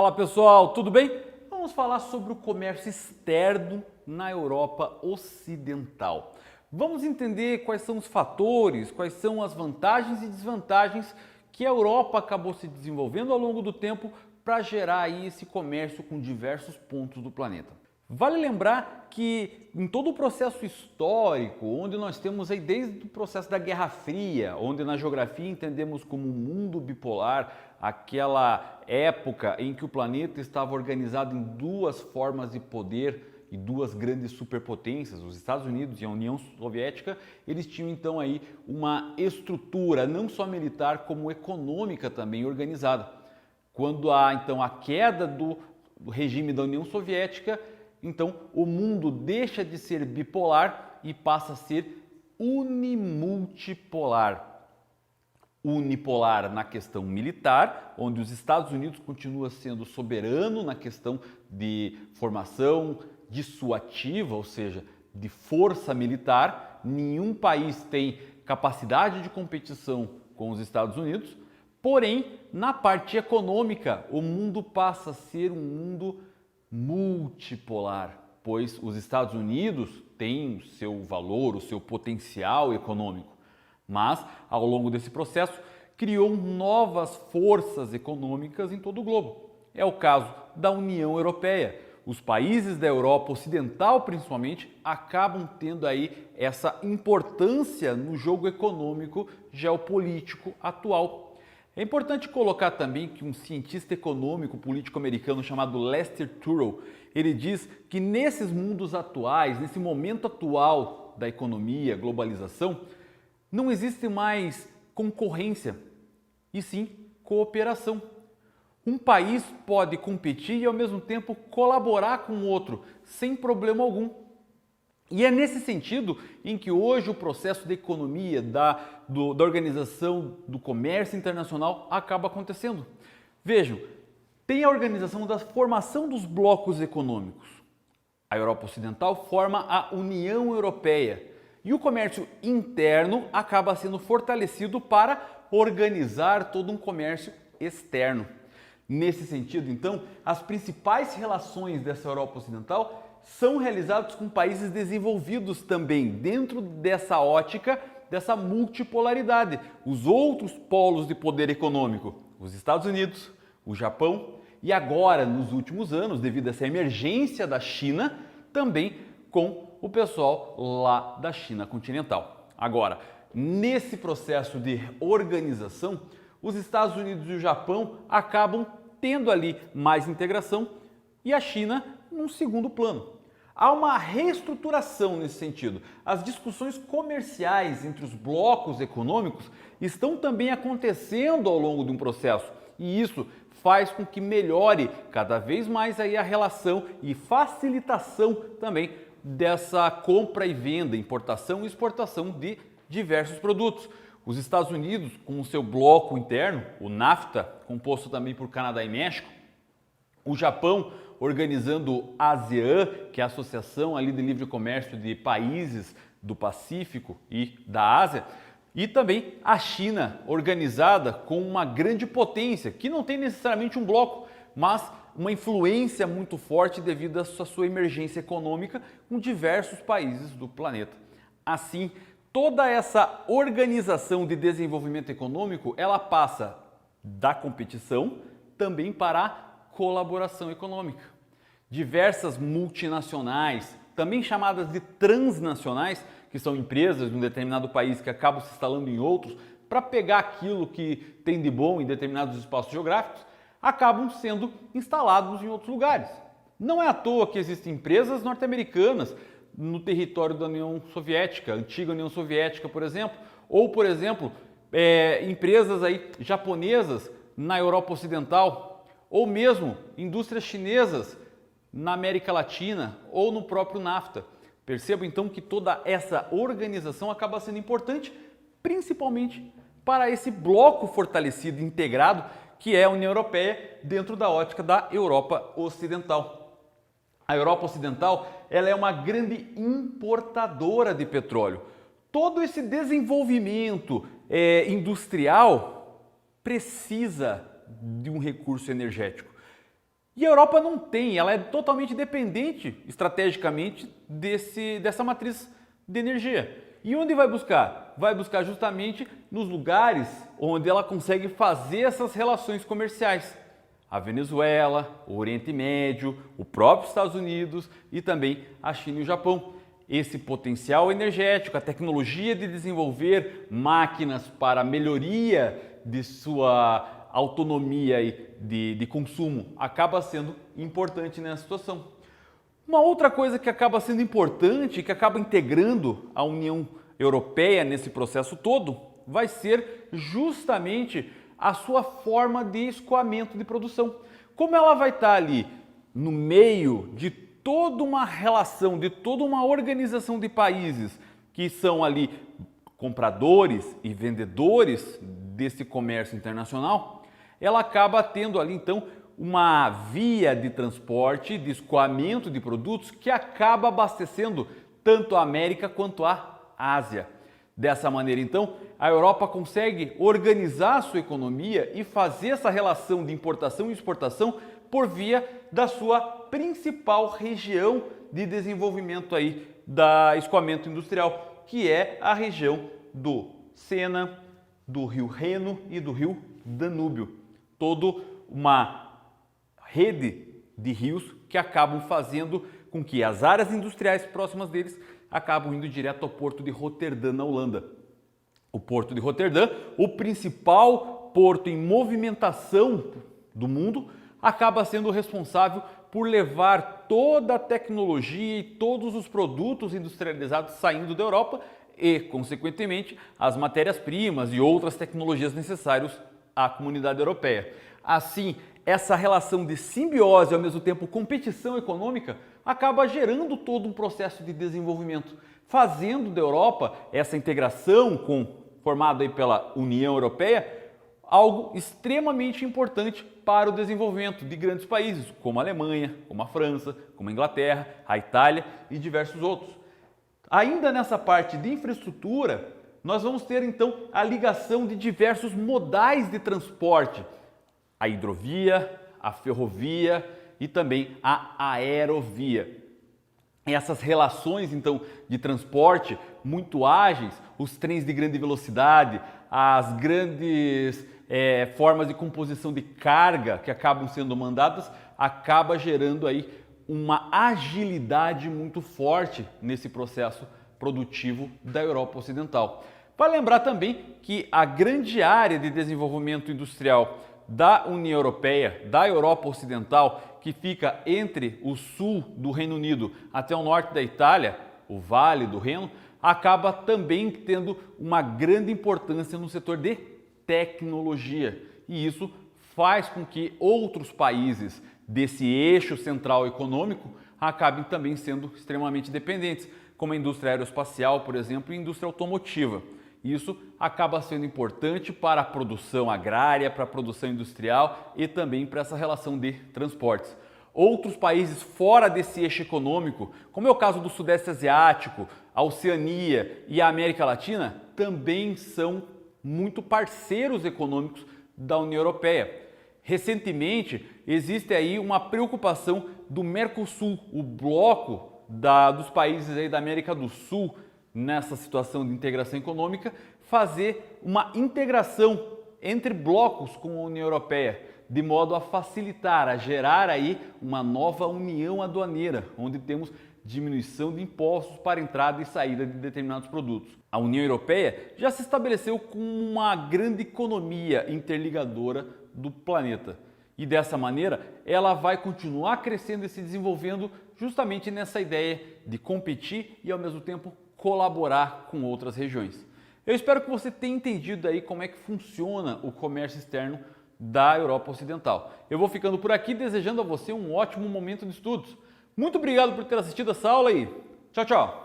Fala pessoal, tudo bem? Vamos falar sobre o comércio externo na Europa Ocidental. Vamos entender quais são os fatores, quais são as vantagens e desvantagens que a Europa acabou se desenvolvendo ao longo do tempo para gerar aí esse comércio com diversos pontos do planeta. Vale lembrar que em todo o processo histórico, onde nós temos aí desde o processo da Guerra Fria, onde na geografia entendemos como um mundo bipolar, aquela época em que o planeta estava organizado em duas formas de poder e duas grandes superpotências, os Estados Unidos e a União Soviética, eles tinham então aí uma estrutura não só militar como econômica também organizada. Quando há então a queda do regime da União Soviética, então o mundo deixa de ser bipolar e passa a ser unimultipolar. Unipolar na questão militar, onde os Estados Unidos continua sendo soberano na questão de formação dissuativa, ou seja, de força militar. Nenhum país tem capacidade de competição com os Estados Unidos. Porém, na parte econômica, o mundo passa a ser um mundo multipolar, pois os Estados Unidos têm o seu valor, o seu potencial econômico, mas ao longo desse processo criou novas forças econômicas em todo o globo. É o caso da União Europeia. Os países da Europa Ocidental, principalmente, acabam tendo aí essa importância no jogo econômico geopolítico atual. É importante colocar também que um cientista econômico político americano chamado Lester Turow, ele diz que nesses mundos atuais, nesse momento atual da economia, globalização, não existe mais concorrência, e sim cooperação. Um país pode competir e ao mesmo tempo colaborar com o outro, sem problema algum. E é nesse sentido em que hoje o processo da economia, da organização do comércio internacional acaba acontecendo. Vejam, tem a organização da formação dos blocos econômicos. A Europa Ocidental forma a União Europeia e o comércio interno acaba sendo fortalecido para organizar todo um comércio externo. Nesse sentido, então, as principais relações dessa Europa Ocidental são realizados com países desenvolvidos também, dentro dessa ótica, dessa multipolaridade. Os outros polos de poder econômico, os Estados Unidos, o Japão e agora, nos últimos anos, devido a essa emergência da China, também com o pessoal lá da China continental. Agora, nesse processo de organização, os Estados Unidos e o Japão acabam tendo ali mais integração e a China num segundo plano. Há uma reestruturação nesse sentido. As discussões comerciais entre os blocos econômicos estão também acontecendo ao longo de um processo e isso faz com que melhore cada vez mais aí a relação e facilitação também dessa compra e venda, importação e exportação de diversos produtos. Os Estados Unidos, com o seu bloco interno, o NAFTA, composto também por Canadá e México, o Japão organizando a ASEAN, que é a Associação ali de Livre Comércio de Países do Pacífico e da Ásia, e também a China, organizada com uma grande potência, que não tem necessariamente um bloco, mas uma influência muito forte devido à sua emergência econômica com diversos países do planeta. Assim, toda essa organização de desenvolvimento econômico, ela passa da competição também para a colaboração econômica. Diversas multinacionais, também chamadas de transnacionais, que são empresas de um determinado país que acabam se instalando em outros para pegar aquilo que tem de bom em determinados espaços geográficos, acabam sendo instalados em outros lugares. Não é à toa que existem empresas norte-americanas no território da União Soviética, antiga União Soviética, por exemplo, ou, por exemplo, empresas aí japonesas na Europa Ocidental, ou mesmo indústrias chinesas na América Latina ou no próprio NAFTA. Perceba então que toda essa organização acaba sendo importante, principalmente para esse bloco fortalecido e integrado que é a União Europeia dentro da ótica da Europa Ocidental. A Europa Ocidental ela é uma grande importadora de petróleo. Todo esse desenvolvimento industrial precisa de um recurso energético. E a Europa não tem, ela é totalmente dependente estrategicamente dessa matriz de energia. E onde vai buscar? Vai buscar justamente nos lugares onde ela consegue fazer essas relações comerciais. A Venezuela, o Oriente Médio, o próprio Estados Unidos e também a China e o Japão. Esse potencial energético, a tecnologia de desenvolver máquinas para a melhoria de sua autonomia de consumo acaba sendo importante nessa situação. Uma outra coisa que acaba sendo importante, que acaba integrando a União Europeia nesse processo todo, vai ser justamente a sua forma de escoamento de produção. Como ela vai estar ali no meio de toda uma relação, de toda uma organização de países que são ali compradores e vendedores desse comércio internacional, ela acaba tendo ali então uma via de transporte, de escoamento de produtos que acaba abastecendo tanto a América quanto a Ásia. Dessa maneira então, a Europa consegue organizar a sua economia e fazer essa relação de importação e exportação por via da sua principal região de desenvolvimento aí da escoamento industrial, que é a região do Sena, do rio Reno e do rio Danúbio. Toda uma rede de rios que acabam fazendo com que as áreas industriais próximas deles acabam indo direto ao porto de Roterdã, na Holanda. O porto de Roterdã, o principal porto em movimentação do mundo, acaba sendo responsável por levar toda a tecnologia e todos os produtos industrializados saindo da Europa e, consequentemente, as matérias-primas e outras tecnologias necessárias à comunidade europeia. Assim, essa relação de simbiose e ao mesmo tempo competição econômica acaba gerando todo um processo de desenvolvimento, fazendo da Europa essa integração formada aí pela União Europeia algo extremamente importante para o desenvolvimento de grandes países, como a Alemanha, como a França, como a Inglaterra, a Itália e diversos outros. Ainda nessa parte de infraestrutura, nós vamos ter então a ligação de diversos modais de transporte, a hidrovia, a ferrovia e também a aerovia. Essas relações então de transporte muito ágeis, os trens de grande velocidade, as grandes formas de composição de carga que acabam sendo mandadas, acaba gerando aí uma agilidade muito forte nesse processo produtivo da Europa Ocidental. Vale lembrar também que a grande área de desenvolvimento industrial da União Europeia, da Europa Ocidental, que fica entre o sul do Reino Unido até o norte da Itália, o Vale do Reno, acaba também tendo uma grande importância no setor de tecnologia. E isso faz com que outros países desse eixo central econômico acabem também sendo extremamente dependentes, como a indústria aeroespacial, por exemplo, e a indústria automotiva. Isso acaba sendo importante para a produção agrária, para a produção industrial e também para essa relação de transportes. Outros países fora desse eixo econômico, como é o caso do Sudeste Asiático, a Oceania e a América Latina, também são muito parceiros econômicos da União Europeia. Recentemente, existe aí uma preocupação do Mercosul, o bloco dos países aí da América do Sul, nessa situação de integração econômica, fazer uma integração entre blocos com a União Europeia, de modo a facilitar, a gerar aí uma nova união aduaneira, onde temos diminuição de impostos para entrada e saída de determinados produtos. A União Europeia já se estabeleceu como uma grande economia interligadora do planeta. E dessa maneira, ela vai continuar crescendo e se desenvolvendo justamente nessa ideia de competir e ao mesmo tempo colaborar com outras regiões. Eu espero que você tenha entendido aí como é que funciona o comércio externo da Europa Ocidental. Eu vou ficando por aqui desejando a você um ótimo momento de estudos. Muito obrigado por ter assistido essa aula e tchau, tchau!